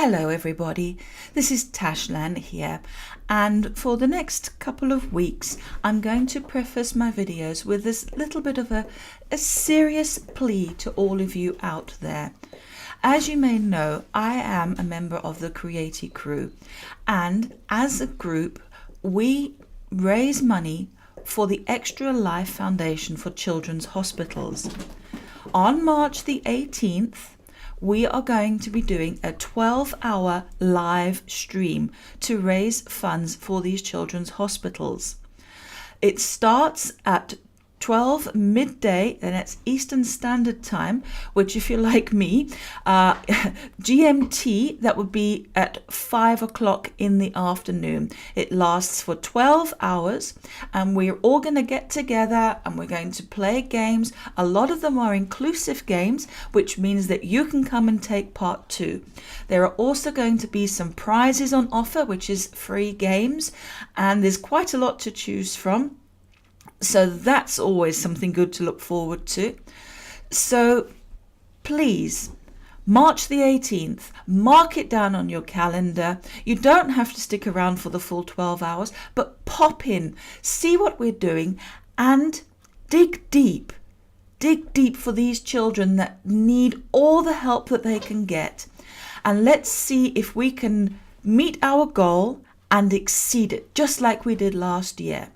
Hello everybody, this is Tashlan here, and for the next couple of weeks I'm going to preface my videos with this little bit of a serious plea to all of you out there. As you may know, I am a member of the CreatiCrew, and as a group we raise money for the Extra Life Foundation for Children's Hospitals. On March the 18th, we are going to be doing a 12-hour live stream to raise funds for these children's hospitals. It starts at 12 midday, and it's Eastern Standard Time, which if you're like me, GMT, that would be at 5 o'clock in the afternoon. It lasts for 12 hours and we're all going to get together and we're going to play games. A lot of them are inclusive games, which means that you can come and take part too. There are also going to be some prizes on offer, which is free games, and there's quite a lot to choose from. So that's always something good to look forward to. So please, March the 18th, mark it down on your calendar. You don't have to stick around for the full 12 hours, but pop in, see what we're doing, and dig deep for these children that need all the help that they can get. And let's see if we can meet our goal and exceed it, just like we did last year.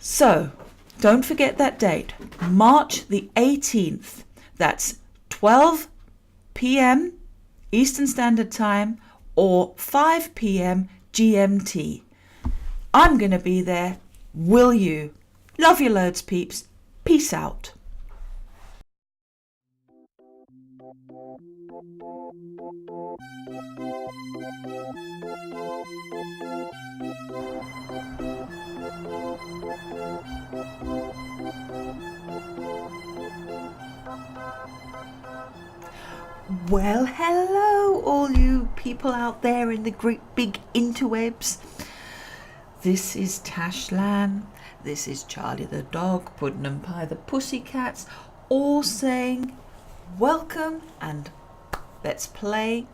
So, don't forget that date, March the 18th. That's 12 p.m. Eastern Standard Time or 5 p.m. GMT. I'm going to be there. Will you? Love you loads, peeps. Peace out. Well, hello all you people out there in the great big interwebs. This is Tashlan, this is Charlie the dog, Puddon Anpye the pussycats, all saying welcome and let's play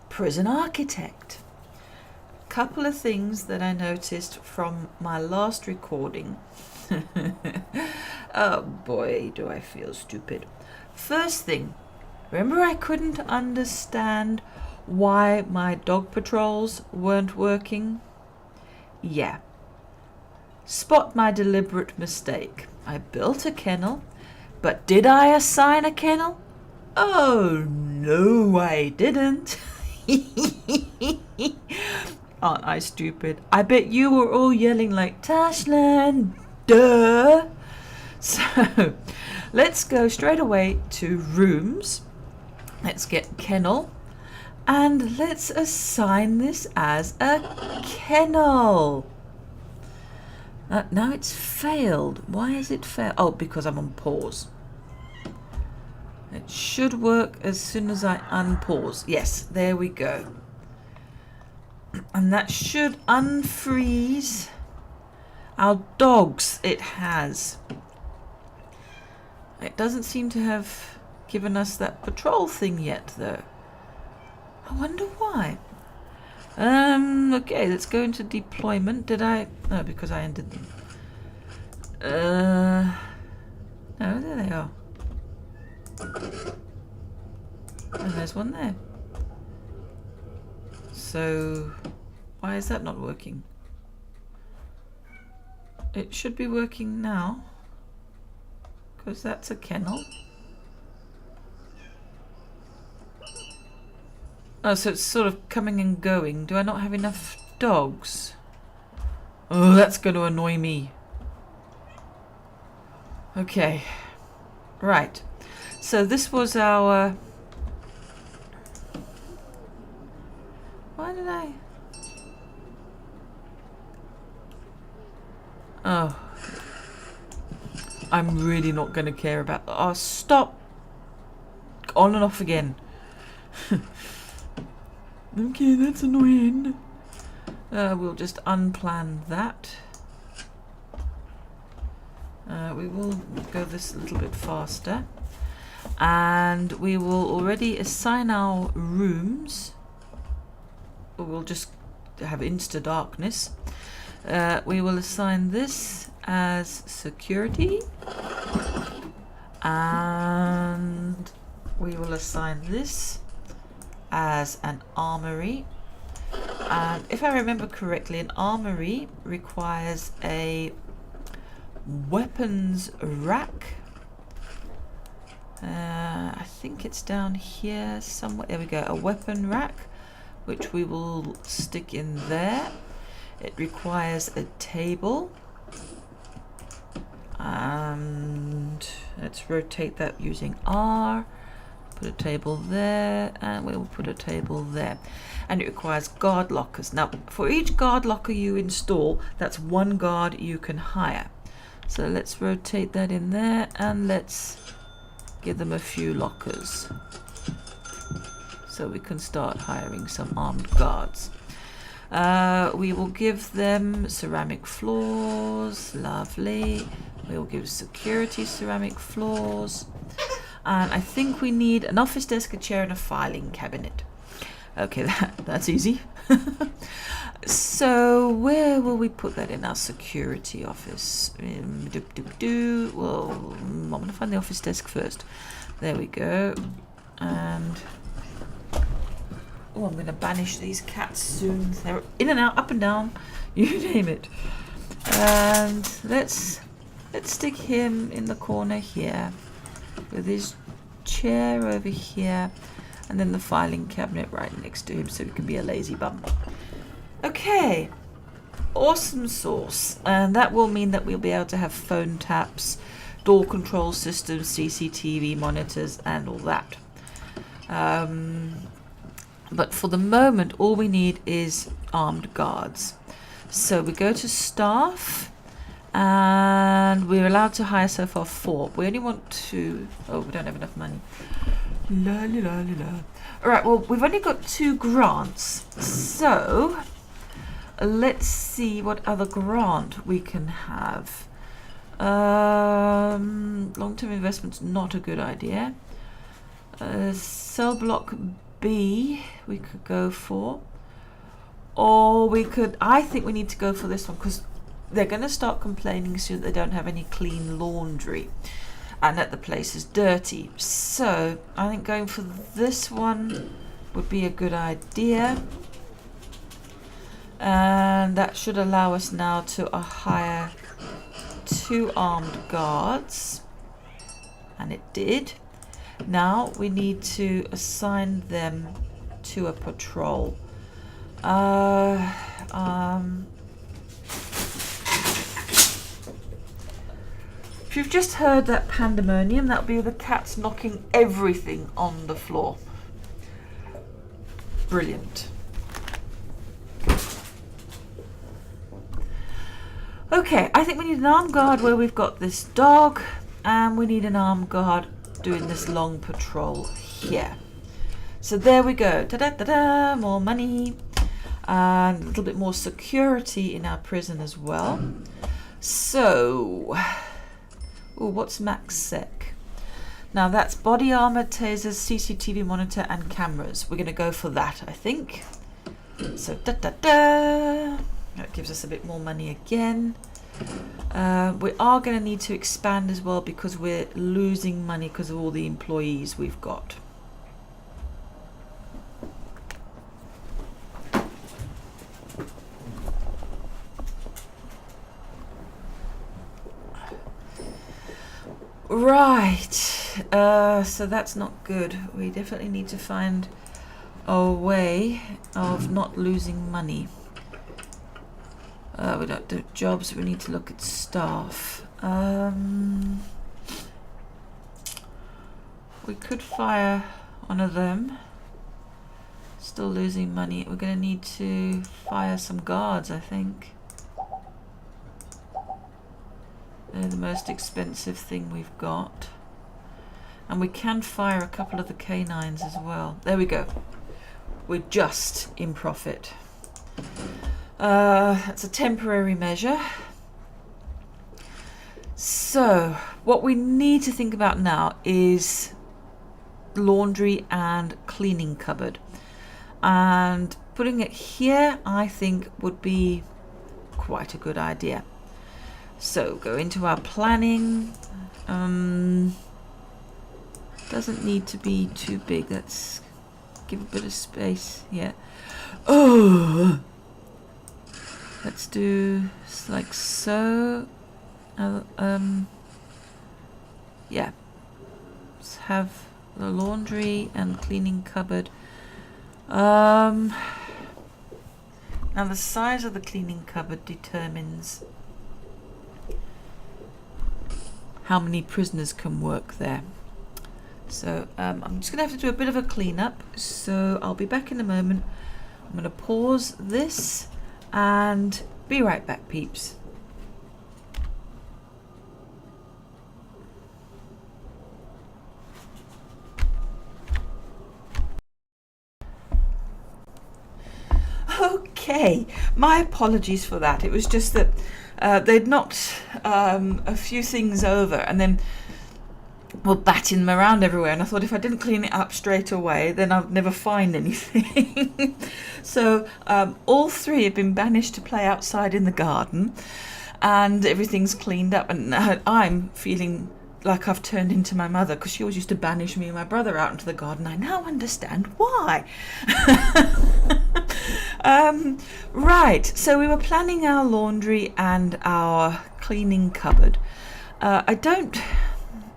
Prison Architect. A couple of things that I noticed from my last recording. Oh boy, do I feel stupid. First thing, remember I couldn't understand why my dog patrols weren't working? Yeah. Spot my deliberate mistake. I built a kennel, but did I assign a kennel? Oh, no, I didn't. Aren't I stupid? I bet you were all yelling like, Tashlan, duh. So, let's go straight away to rooms. Let's get kennel. And let's assign this as a kennel. Now it's failed. Why has it failed? Oh, because I'm on pause. It should work as soon as I unpause. Yes, there we go. And that should unfreeze our dogs. It has. It doesn't seem to have given us that patrol thing yet, though. I wonder why. Okay, let's go into deployment. Did I? No, because I ended them. No, there they are. And there's one there. So, why is that not working? It should be working now, because that's a kennel. Oh, so it's sort of coming and going. Do I not have enough dogs? Oh, that's going to annoy me. Okay. Right. So this was our... Why did I... Oh. I'm really not going to care about... Oh, stop! On and off again. Okay, that's annoying. We'll just unplan that. We will go this a little bit faster. And we will already assign our rooms. we'll just have insta darkness. We will assign this as security, and we will assign this as an armory. And if I remember correctly, an armory requires a weapons rack. I think it's down here somewhere. There we go, a weapon rack, which we will stick in there. It requires a table, and let's rotate that using R. Put a table there, and we'll put a table there. And it requires guard lockers. Now, for each guard locker you install, that's one guard you can hire. So let's rotate that in there, and let's give them a few lockers, so we can start hiring some armed guards. We will give them ceramic floors. Lovely. We will give security ceramic floors. And I think we need an office desk, a chair, and a filing cabinet. Okay, that's easy. So where will we put that in our security office? Well, I'm going to find the office desk first. There we go. And I'm going to banish these cats soon. They're in and out, up and down, you name it. And let's stick him in the corner here, with his chair over here, and then the filing cabinet right next to him, so he can be a lazy bum. Okay, awesome sauce. And that will mean that we'll be able to have phone taps, door control systems, CCTV monitors, and all that. But for the moment, all we need is armed guards. So we go to staff, and we're allowed to hire so far 4. We only want to... Oh, we don't have enough money. La la la la la. All right, well, we've only got 2 grants. So let's see what other grant we can have. Long-term investment's not a good idea. Cell block B we could go for, or we could, I think we need to go for this one, because they're going to start complaining soon that they don't have any clean laundry and that the place is dirty. So I think going for this one would be a good idea, and that should allow us now to hire 2 armed guards, and it did. Now we need to assign them to a patrol. If you've just heard that pandemonium, that'll be the cats knocking everything on the floor. Brilliant. Okay, I think we need an armed guard where we've got this dog, and we need an armed guard doing this long patrol here. So there we go. Ta-da-ta-da, more money. And a little bit more security in our prison as well. So, what's max sec? Now that's body armor, tasers, CCTV monitor, and cameras. We're going to go for that, I think. So da-da-da. That gives us a bit more money again. We are going to need to expand as well, because we're losing money because of all the employees we've got. Right, so that's not good. We definitely need to find a way of not losing money. We don't do jobs, we need to look at staff. We could fire one of them. Still losing money. We're going to need to fire some guards, I think. They're the most expensive thing we've got. And we can fire a couple of the canines as well. There we go. We're just in profit. That's a temporary measure. So what we need to think about now is laundry and cleaning cupboard. and putting it here I think would be quite a good idea. So go into our planning. Doesn't need to be too big. Let's give a bit of space here. Oh, let's do like so. Yeah, let's have the laundry and cleaning cupboard. Now the size of the cleaning cupboard determines how many prisoners can work there. So I'm just going to have to do a bit of a cleanup, so I'll be back in a moment. I'm going to pause this and be right back, peeps. Okay, my apologies for that. It was just that they'd knocked a few things over and then were batting them around everywhere, and I thought if I didn't clean it up straight away then I'd never find anything. So all three have been banished to play outside in the garden, and everything's cleaned up, and I'm feeling like I've turned into my mother, because she always used to banish me and my brother out into the garden. I now understand why. Right, so we were planning our laundry and our cleaning cupboard. I don't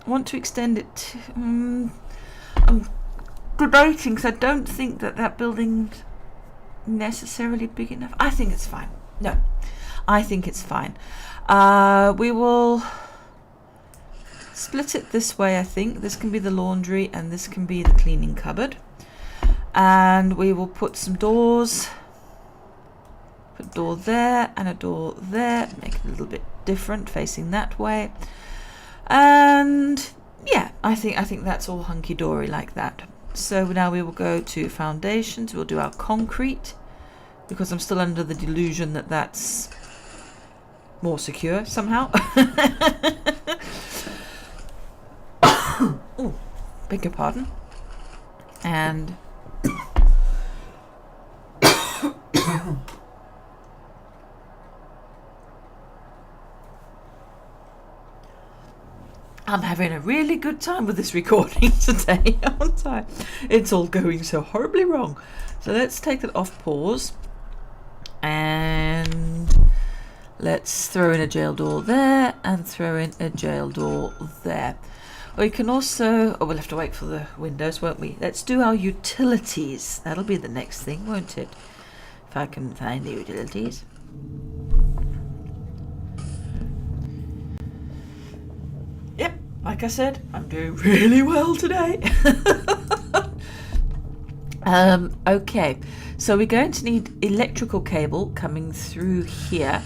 want to extend it. I'm debating, because I don't think that building's necessarily big enough. I think it's fine. No, I think it's fine. We will split it this way. I think this can be the laundry and this can be the cleaning cupboard, and we will put some doors. Put a door there and a door there, make it a little bit different facing that way. And yeah, I think that's all hunky-dory like that. So now we will go to foundations. We'll do our concrete, because I'm still under the delusion that that's more secure somehow. Oh, beg your pardon. And I'm having a really good time with this recording today, aren't I? It's all going so horribly wrong. So let's take it off pause. And let's throw in a jail door there and throw in a jail door there. Or you can also... Oh, we'll have to wait for the windows, won't we? Let's do our utilities. That'll be the next thing, won't it? If I can find the utilities. Yep, like I said, I'm doing really well today. Okay, so we're going to need electrical cable coming through here.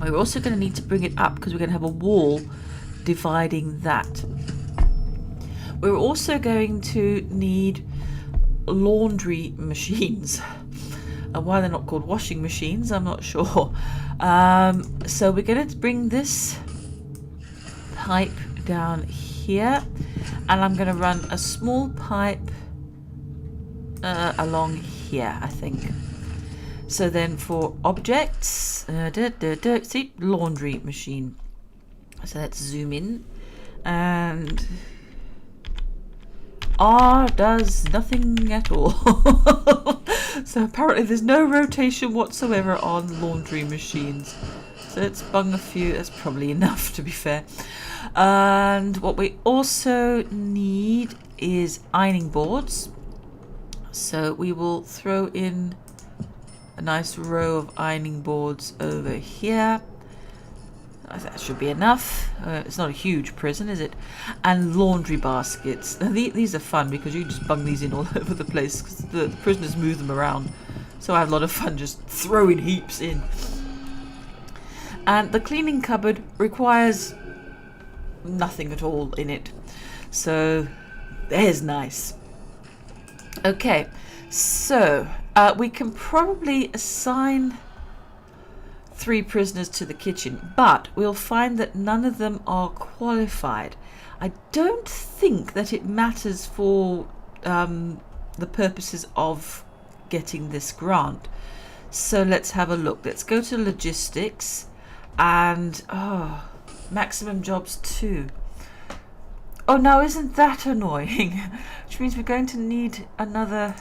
We're also going to need to bring it up because we're going to have a wall dividing that. We're also going to need laundry machines. And why they're not called washing machines, I'm not sure. So we're going to bring this pipe down here, and I'm going to run a small pipe along here, I think. So then for objects, see, laundry machine. So let's zoom in, and R does nothing at all. So apparently there's no rotation whatsoever on laundry machines. So let's bung a few. That's probably enough, to be fair. And what we also need is ironing boards. So we will throw in a nice row of ironing boards over here. That should be enough. It's not a huge prison, is it? And laundry baskets. Now, these are fun because you can just bung these in all over the place because the prisoners move them around. So I have a lot of fun just throwing heaps in. And the cleaning cupboard requires nothing at all in it. So there's nice. Okay, so we can probably assign 3 prisoners to the kitchen, but we'll find that none of them are qualified. I don't think that it matters for the purposes of getting this grant. So let's have a look. Let's go to logistics and maximum jobs 2. Oh, now isn't that annoying? Which means we're going to need another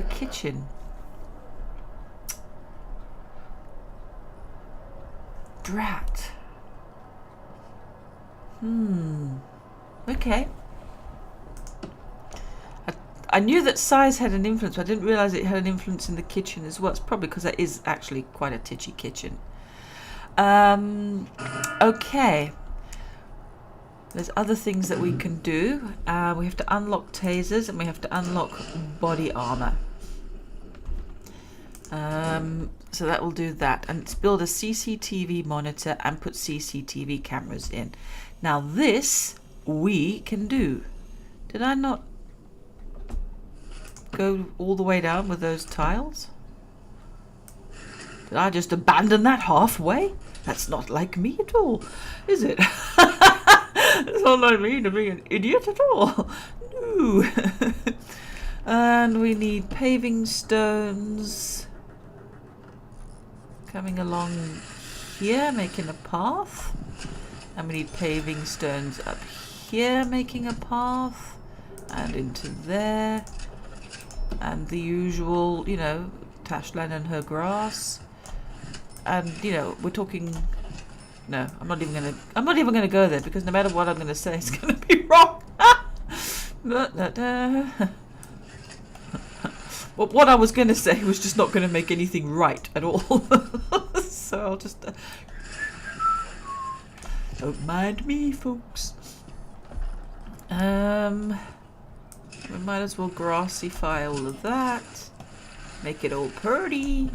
kitchen. Drat. Okay. I knew that size had an influence, but I didn't realize it had an influence in the kitchen as well. It's probably because that is actually quite a titchy kitchen. Okay. There's other things that we can do. We have to unlock tasers and we have to unlock body armor. So that will do that. And let's build a CCTV monitor and put CCTV cameras in. Now this we can do. Did I not go all the way down with those tiles? Did I just abandon that halfway? That's not like me at all, is it? It's not like me to be an idiot at all. No. And we need paving stones coming along here, making a path. And we need paving stones up here, making a path. And into there. And the usual, you know, Tashlan and her grass. And, you know, we're talking... No, I'm not even gonna go there, because no matter what I'm gonna say, it's gonna be wrong. Well, what I was gonna say was just not gonna make anything right at all. So I'll just don't mind me, folks. We might as well grassify all of that, make it all pretty.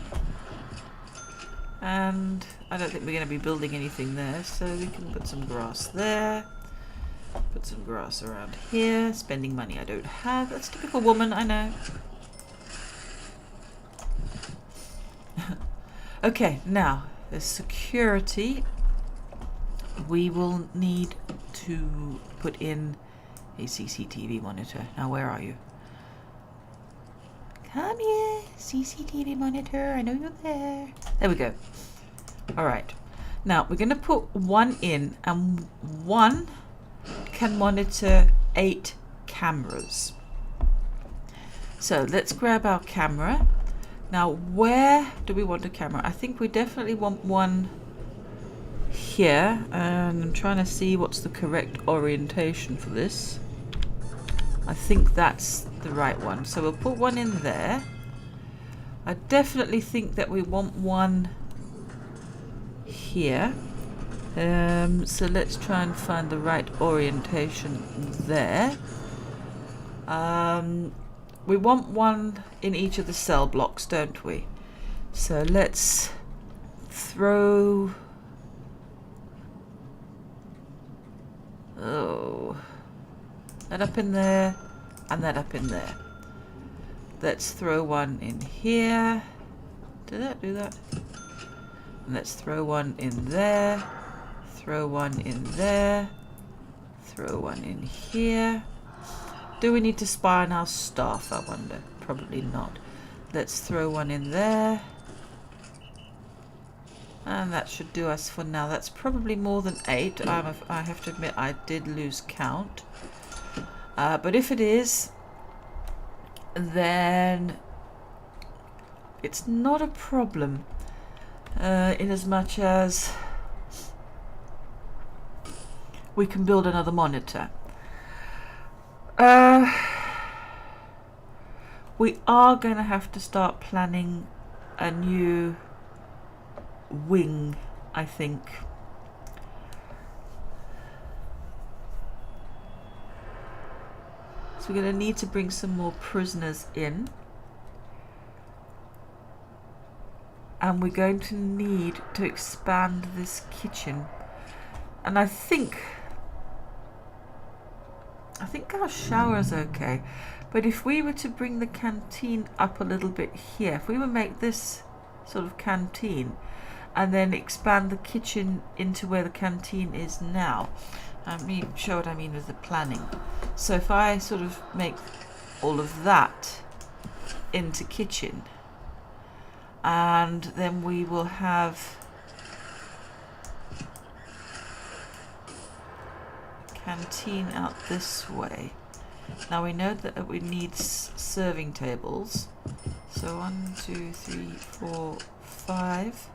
And I don't think we're going to be building anything there, so we can put some grass there, put some grass around here. Spending money I don't have. That's typical woman, I know. Okay, now there's security. We will need to put in a CCTV monitor. Now where are you? Come here, CCTV monitor, I know you're there. There we go. Alright. Now, we're going to put one in, and one can monitor 8 cameras. So, let's grab our camera. Now, where do we want a camera? I think we definitely want one here. And I'm trying to see what's the correct orientation for this. I think that's the right one. So we'll put one in there. I definitely think that we want one here. So let's try and find the right orientation there. We want one in each of the cell blocks, don't we? So let's throw... that up in there, and that up in there. Let's throw one in here. Did that do that? And let's throw one in there. Throw one in there. Throw one in here. Do we need to spy on our staff, I wonder? Probably not. Let's throw one in there. And that should do us for now. That's probably more than 8. I have to admit I did lose count. But if it is, then it's not a problem, in as much as we can build another monitor. We are going to have to start planning a new wing, I think. So we're going to need to bring some more prisoners in. And we're going to need to expand this kitchen. And I think our shower's okay. But if we were to bring the canteen up a little bit here, if we would make this sort of canteen and then expand the kitchen into where the canteen is now. Let me show what I mean with the planning. So if I sort of make all of that into kitchen, and then we will have canteen out this way. Now we know that we need serving tables, so 1, 2, 3, 4, 5,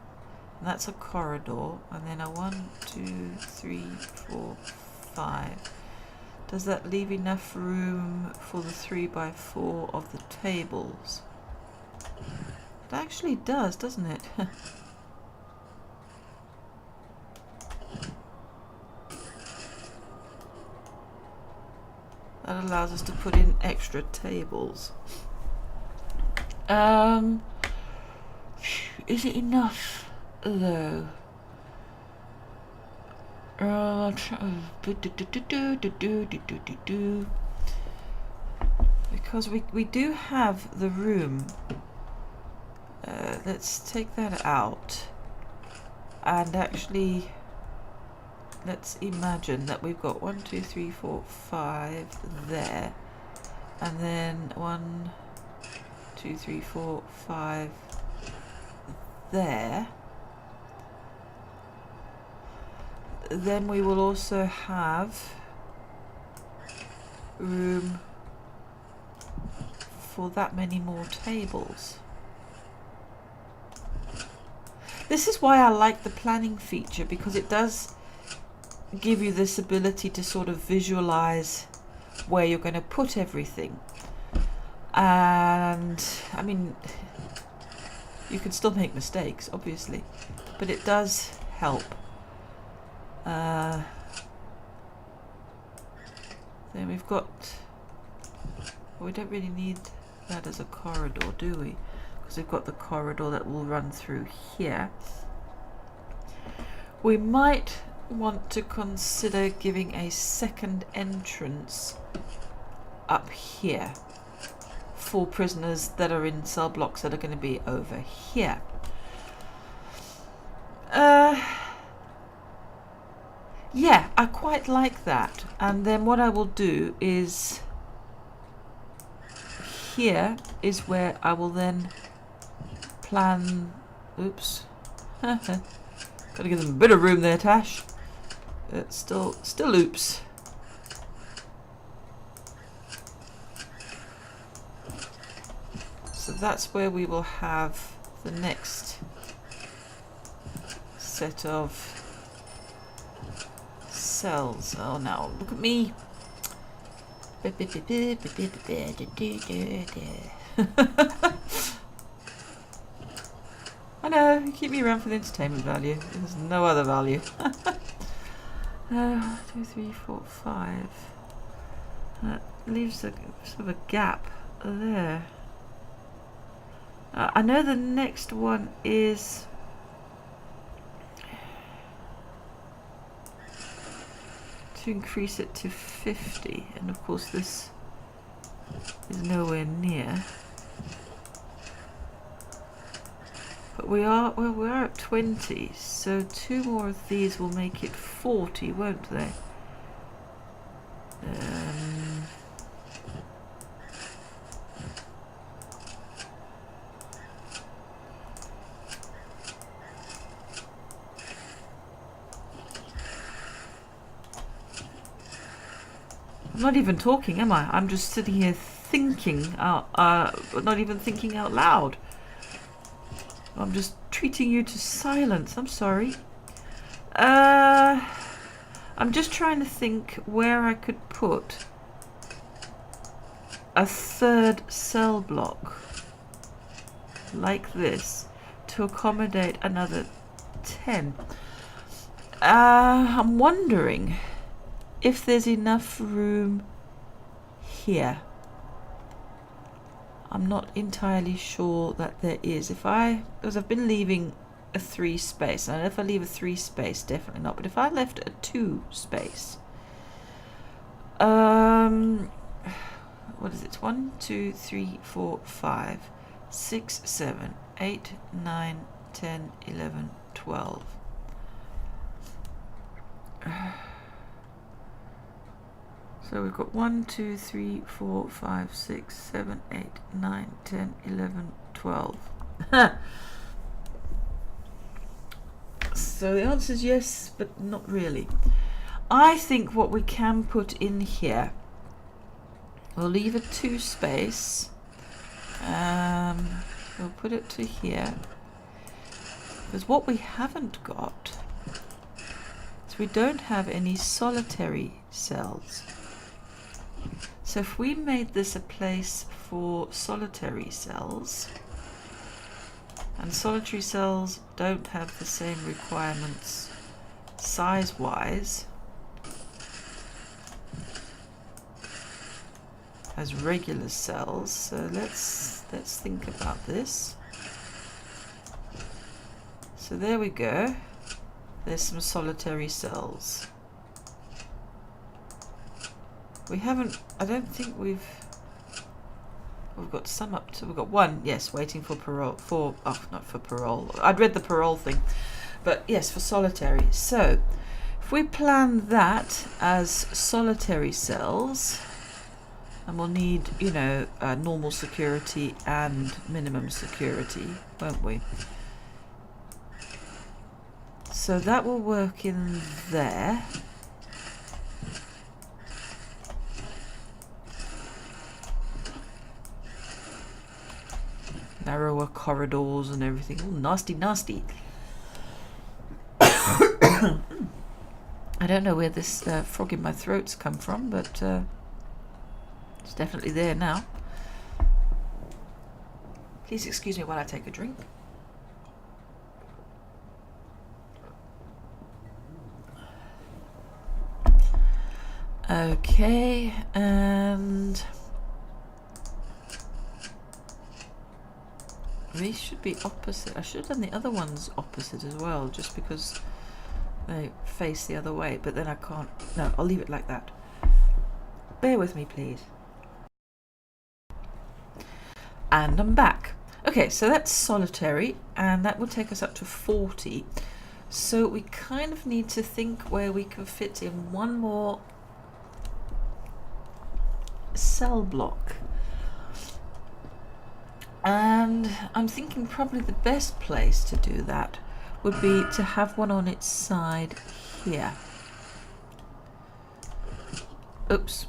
and that's a corridor, and then a 1, 2, 3, 4, 5. Does that leave enough room for the 3x4 of the tables? It actually does, doesn't it? That allows us to put in extra tables. Is it enough though? Because we do have the room. Let's take that out, and actually let's imagine that we've got 1, 2, 3, 4, 5 there, and then 1, 2, 3, 4, 5 there. Then we will also have room for that many more tables. This is why I like the planning feature, because it does give you this ability to sort of visualize where you're going to put everything. And I mean, you can still make mistakes, obviously, but it does help. Then we've got, well, we don't really need that as a corridor, do we? Because we've got the corridor that will run through here. We might want to consider giving a second entrance up here for prisoners that are in cell blocks that are going to be over here. Yeah, I quite like that. And then what I will do is, here is where I will then plan. Oops. Gotta give them a bit of room there, Tash. Still oops. So that's where we will have the next set of cells. Oh no, look at me. I know, you keep me around for the entertainment value. There's no other value. 2, 3, 4, 5. That leaves a sort of a gap there. I know the next one is to increase it to 50, and of course this is nowhere near. But we are at 20, so 2 more of these will make it 40, won't they? I'm not even talking, am I? I'm just sitting here thinking, not even thinking out loud. I'm just treating you to silence. I'm sorry. I'm just trying to think where I could put a third cell block like this to accommodate another 10. I'm wondering if there's enough room here. I'm not entirely sure that there is. Because I've been leaving a 3 space, and if I leave a 3 space, definitely not. But if I left a 2 space, what is it? 1, 2, 3, 4, 5, 6, 7, 8, 9, 10, 11, 12. So we've got 1, 2, 3, 4, 5, 6, 7, 8, 9, 10, 11, 12. So the answer is yes, but not really. I think what we can put in here, we'll leave a 2 space. We'll put it to here. Because what we haven't got is we don't have any solitary cells. So if we made this a place for solitary cells, and solitary cells don't have the same requirements size-wise as regular cells. So let's think about this. So there we go. There's some solitary cells. We haven't, I don't think we've got some up to, we've got one, yes, waiting for parole, not for parole. I'd read the parole thing, but yes, for solitary. So if we plan that as solitary cells, and we'll need, you know, normal security and minimum security, won't we? So that will work in there. Narrower corridors and everything. Oh, nasty, nasty. I don't know where this frog in my throat's come from, but it's definitely there now. Please excuse me while I take a drink. Okay, and these should be opposite. I should have done the other ones opposite as well, just because they face the other way, but then I can't. No, I'll leave it like that. Bear with me, please. And I'm back. Okay, so that's solitary, and that will take us up to 40. So we kind of need to think where we can fit in one more cell block. And I'm thinking probably the best place to do that would be to have one on its side here. Oops.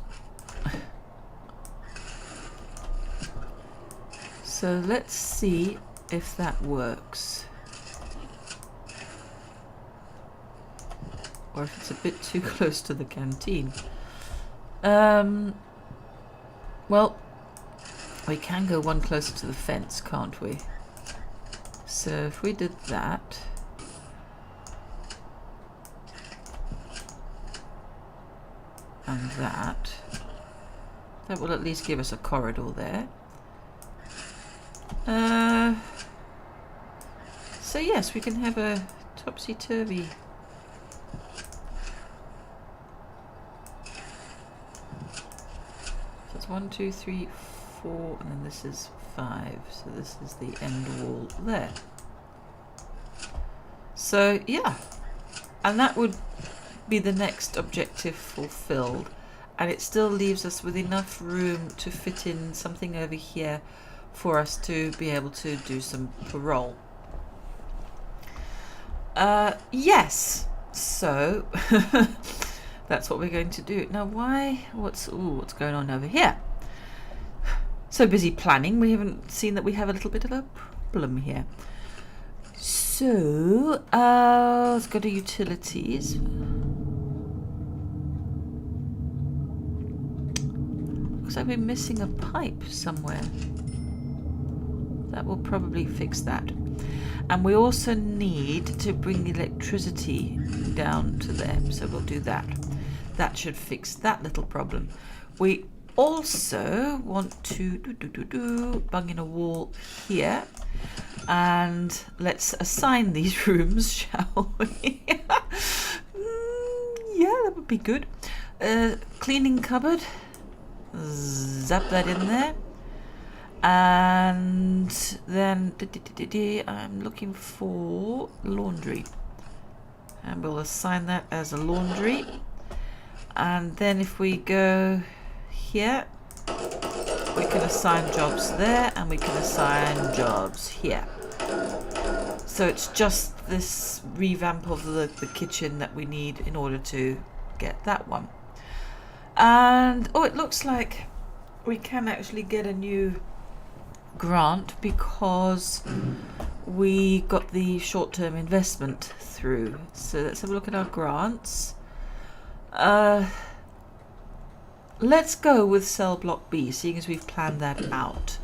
So let's see if that works. Or if it's a bit too close to the canteen. Well, we can go one closer to the fence, can't we? So if we did that, and that will at least give us a corridor there. So yes, we can have a topsy-turvy. So it's 1, 2, 3, 4, and then this is 5. So this is the end wall there. So yeah, and that would be the next objective fulfilled, and it still leaves us with enough room to fit in something over here for us to be able to do some parole. Yes, so that's what we're going to do. Now what's going on over here? So busy planning, we haven't seen that we have a little bit of a problem here. So let's go to utilities. Looks like we're missing a pipe somewhere. That will probably fix that. And we also need to bring the electricity down to there, so we'll do that. That should fix that little problem. We also want to bung in a wall here, and let's assign these rooms, shall we? Yeah, that would be good. Cleaning cupboard, zap that in there. And then I'm looking for laundry, and we'll assign that as a laundry. And then if we go here, we can assign jobs there, and we can assign jobs here. So it's just this revamp of the kitchen that we need in order to get that one. And oh, it looks like we can actually get a new grant because we got the short-term investment through. So let's have a look at our grants. Let's go with cell block B, seeing as we've planned that out.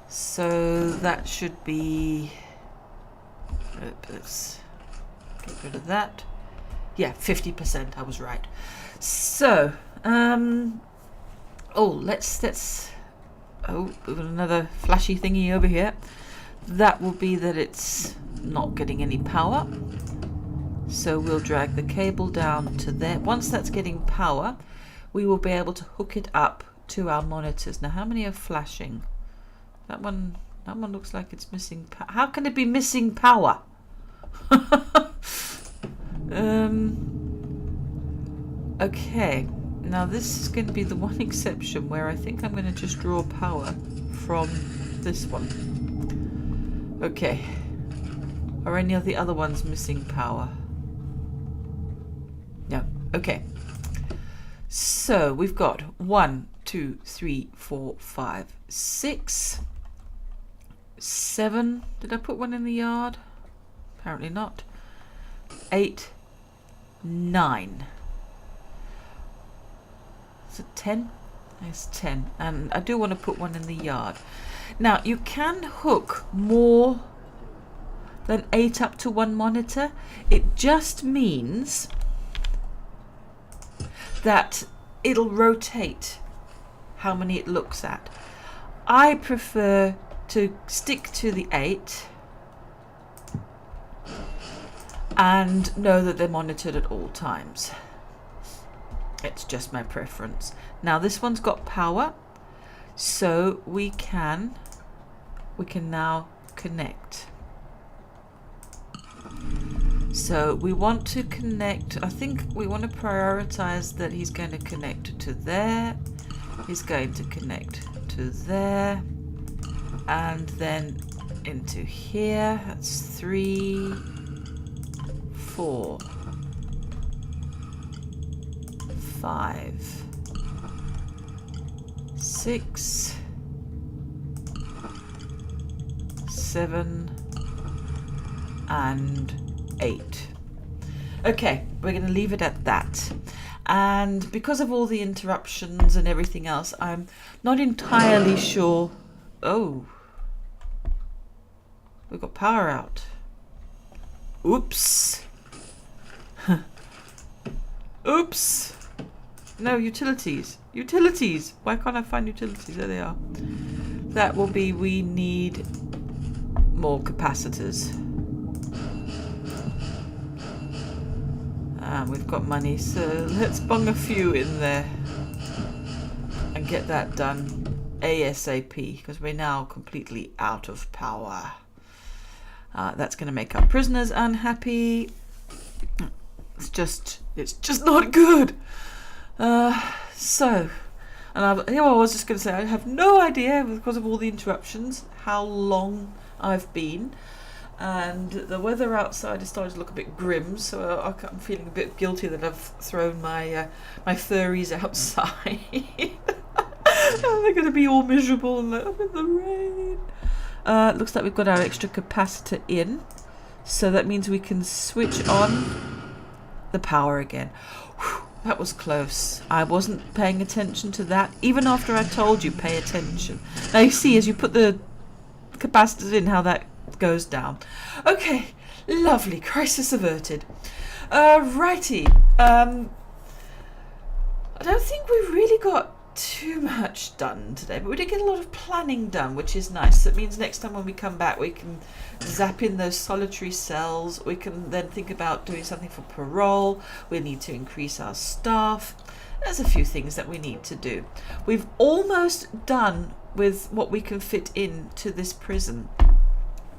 So that should be, let's get rid of that. Yeah, 50%, I was right. So we've got another flashy thingy over here. That will be that it's not getting any power. So we'll drag the cable down to there. Once that's getting power, we will be able to hook it up to our monitors. Now, how many are flashing? That one looks like it's missing power. How can it be missing power? Okay. Now, this is going to be the one exception where I think I'm going to just draw power from this one. Okay. Are any of the other ones missing power? No. Okay. So we've got 1, 2, 3, 4, 5, 6, 7. Did I put one in the yard? Apparently not. 8, 9. Is it 10? It's 10. And I do want to put one in the yard. Now, you can hook more than 8 up to one monitor. It just means that it'll rotate how many it looks at. I prefer to stick to the 8 and know that they're monitored at all times. It's just my preference. Now this one's got power, so we can now connect. So we want to connect, I think we want to prioritize that he's going to connect to there, he's going to connect to there, and then into here. That's 3, 4, 5, 6, 7, and 8. Okay, we're going to leave it at that. And because of all the interruptions and everything else, I'm not entirely sure. Oh, we've got power out. Oops. Oops. No, utilities. Utilities. Why can't I find utilities? There they are. That will be, we need more capacitors. And we've got money, so let's bung a few in there and get that done ASAP, because we're now completely out of power. That's going to make our prisoners unhappy. It's just not good. So, and I was just going to say, I have no idea, because of all the interruptions, how long I've been. And the weather outside is starting to look a bit grim, so I'm feeling a bit guilty that I've thrown my furries outside. They're going to be all miserable and like, I'm in the rain. Looks like we've got our extra capacitor in, so that means we can switch on the power again. Whew, that was close. I wasn't paying attention to that, even after I told you pay attention. Now you see, as you put the capacitors in, how that goes down. Okay, lovely, crisis averted. Righty. I don't think we really got too much done today, but we did get a lot of planning done, which is nice. That means next time when we come back, we can zap in those solitary cells. We can then think about doing something for parole. We need to increase our staff. There's a few things that we need to do. We've almost done with what we can fit into this prison.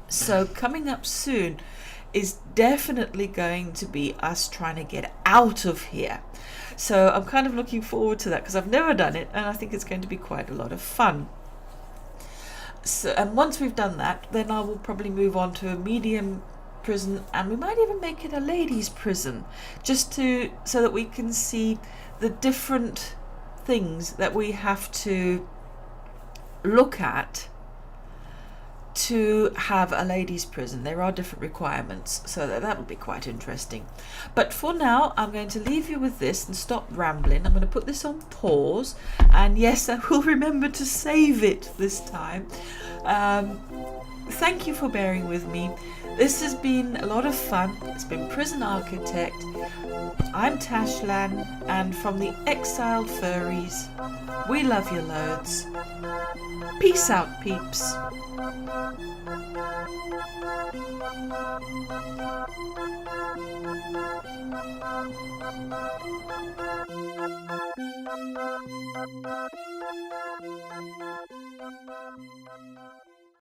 So coming up soon is definitely going to be us trying to get out of here. So I'm kind of looking forward to that because I've never done it, and I think it's going to be quite a lot of fun. So, and once we've done that, then I will probably move on to a medium prison, and we might even make it a ladies' prison, just so that we can see the different things that we have to look at to have a ladies' prison. There are different requirements, so that will be quite interesting. But for now, I'm going to leave you with this and stop rambling. I'm going to put this on pause, and yes, I will remember to save it this time. Thank you for bearing with me. This has been a lot of fun. It's been Prison Architect. I'm Tashlan, and from the Exiled Furries, we love you loads. Peace out, peeps.